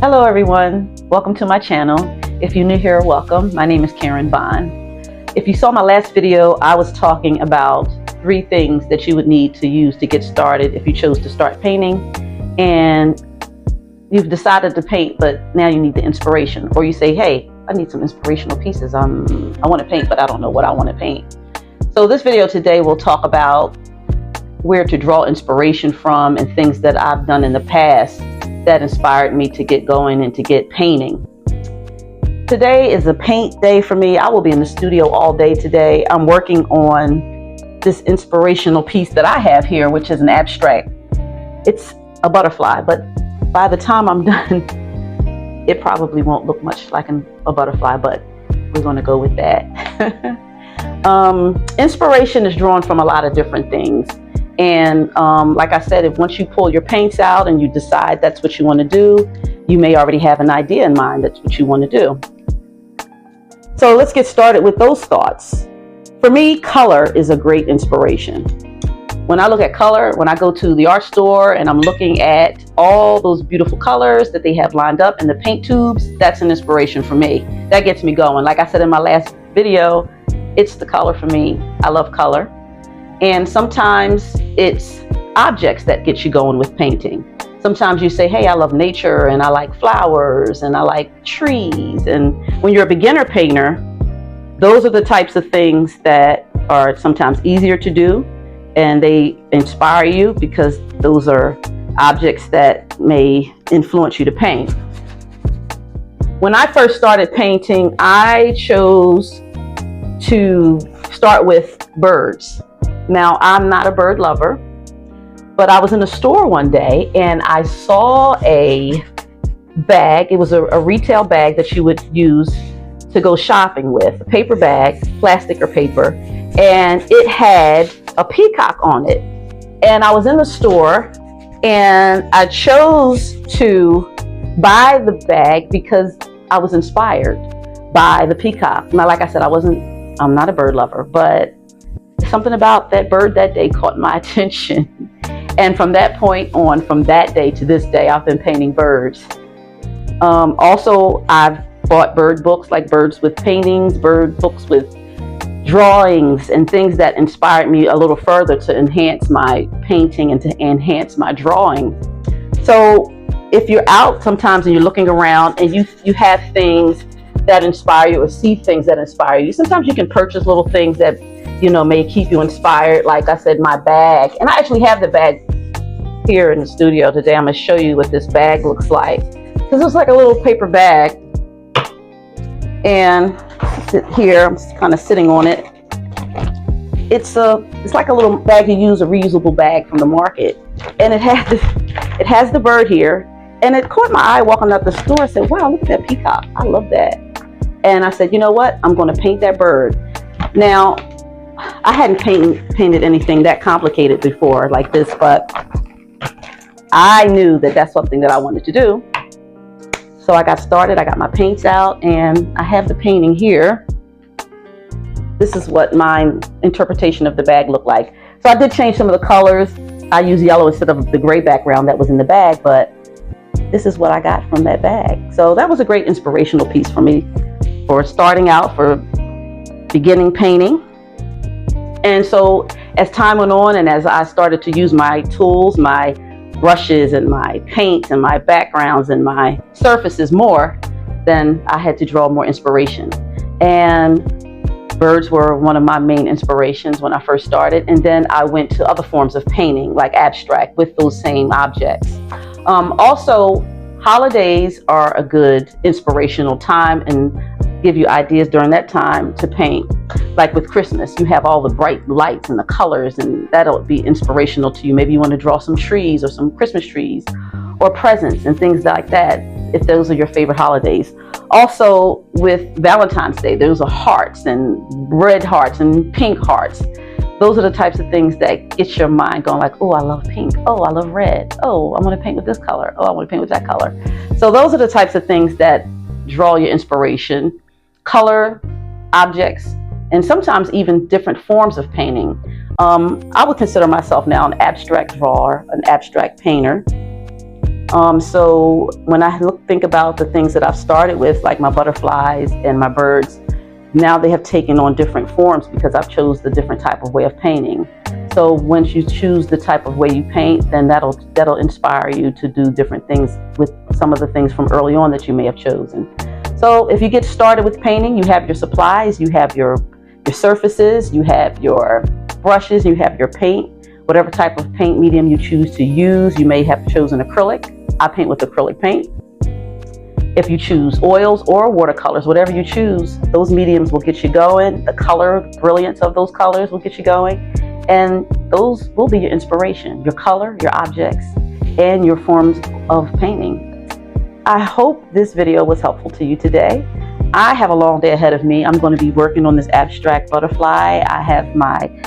Hello everyone, welcome to my channel. If you're new here, welcome. My name is Karin. If you saw my last video, I was talking about 3 things that you would need to use to get started if you chose to start painting and you've decided to paint, but now you need the inspiration, or you say, hey, I need some inspirational pieces. I want to paint, but I don't know what I want to paint. So this video today will talk about where to draw inspiration from and things that I've done in the past that inspired me to get going and to get painting. Today is a paint day for me. I will be in the studio all day today. I'm working on this inspirational piece that I have here, which is an abstract. It's a butterfly, but by the time I'm done, it probably won't look much like a butterfly, but we're going to go with that. Inspiration is drawn from a lot of different things. And like I said, if once you pull your paints out and you decide that's what you want to do, you may already have an idea in mind that's what you want to do. So let's get started with those thoughts. For me, color is a great inspiration. When I look at color, when I go to the art store and I'm looking at all those beautiful colors that they have lined up in the paint tubes, that's an inspiration for me. That gets me going. Like I said in my last video, it's the color for me. I love color. And sometimes it's objects that get you going with painting. Sometimes you say, hey, I love nature and I like flowers and I like trees. And when you're a beginner painter, those are the types of things that are sometimes easier to do, and they inspire you because those are objects that may influence you to paint. When I first started painting, I chose to start with birds. Now, I'm not a bird lover, but I was in a store one day and I saw a bag. It was a retail bag that you would use to go shopping with, a paper bag, plastic or paper, and it had a peacock on it. And I was in the store and I chose to buy the bag because I was inspired by the peacock. Now, like I said, I'm not a bird lover, but something about that bird that day caught my attention. And from that point on, from that day to this day, I've been painting birds. Also, I've bought bird books, like birds with paintings, bird books with drawings and things that inspired me a little further to enhance my painting and to enhance my drawing. So if you're out sometimes and you're looking around and you have things that inspire you or see things that inspire you, sometimes you can purchase little things that may keep you inspired. Like I said, my bag, and I actually have the bag here in the studio today. I'm going to show you what this bag looks like, because it's like a little paper bag, and here I'm kind of sitting on it. It's like a little bag you use, a reusable bag from the market, and it has the bird here, and it caught my eye walking up the store. I said, wow, look at that peacock, I love that. And I said, you know what, I'm going to paint that bird. Now, I hadn't painted anything that complicated before like this, but I knew that that's something that I wanted to do. So I got started, I got my paints out, and I have the painting here. This is what my interpretation of the bag looked like. So I did change some of the colors. I used yellow instead of the gray background that was in the bag, but this is what I got from that bag. So that was a great inspirational piece for me for starting out, for beginning painting. And so as time went on and as I started to use my tools, my brushes and my paints and my backgrounds and my surfaces more, then I had to draw more inspiration. And birds were one of my main inspirations when I first started. And then I went to other forms of painting, like abstract, with those same objects. Also, holidays are a good inspirational time and give you ideas during that time to paint. Like with Christmas, you have all the bright lights and the colors, and that'll be inspirational to you. Maybe you want to draw some trees or some Christmas trees or presents and things like that, if those are your favorite holidays. Also with Valentine's Day, those are hearts and red hearts and pink hearts. Those are the types of things that get your mind going, like, oh, I love pink. Oh, I love red. Oh, I want to paint with this color. Oh, I want to paint with that color. So those are the types of things that draw your inspiration. Color, objects, and sometimes even different forms of painting. I would consider myself now an abstract drawer, an abstract painter. So when I think about the things that I've started with, like my butterflies and my birds, now they have taken on different forms because I've chose the different type of way of painting. So once you choose the type of way you paint, then that'll inspire you to do different things with some of the things from early on that you may have chosen. So if you get started with painting, you have your supplies, you have your surfaces, you have your brushes, you have your paint, whatever type of paint medium you choose to use. You may have chosen acrylic. I paint with acrylic paint. If you choose oils or watercolors, whatever you choose, those mediums will get you going. The color brilliance of those colors will get you going. And those will be your inspiration, your color, your objects, and your forms of painting. I hope this video was helpful to you today. I have a long day ahead of me. I'm going to be working on this abstract butterfly. I have my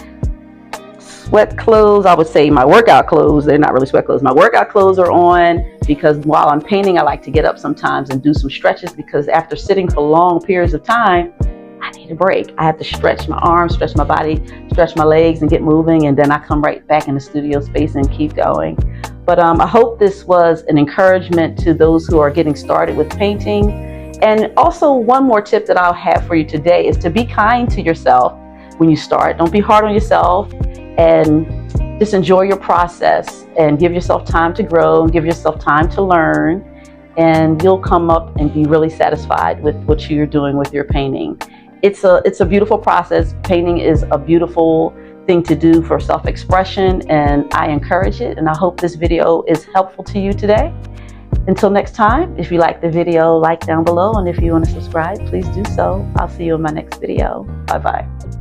sweat clothes, I would say my workout clothes. They're not really sweat clothes. My workout clothes are on because while I'm painting, I like to get up sometimes and do some stretches, because after sitting for long periods of time, I need a break. I have to stretch my arms, stretch my body, stretch my legs, and get moving, and then I come right back in the studio space and keep going. But I hope this was an encouragement to those who are getting started with painting. And also, one more tip that I'll have for you today is to be kind to yourself when you start. Don't be hard on yourself, and just enjoy your process and give yourself time to grow and give yourself time to learn, and you'll come up and be really satisfied with what you're doing with your painting. It's a beautiful process. Painting is a beautiful thing to do for self-expression, and I encourage it, and I hope this video is helpful to you today. Until next time, if you like the video, like down below, and if you want to subscribe, please do so. I'll see you in my next video. Bye-bye.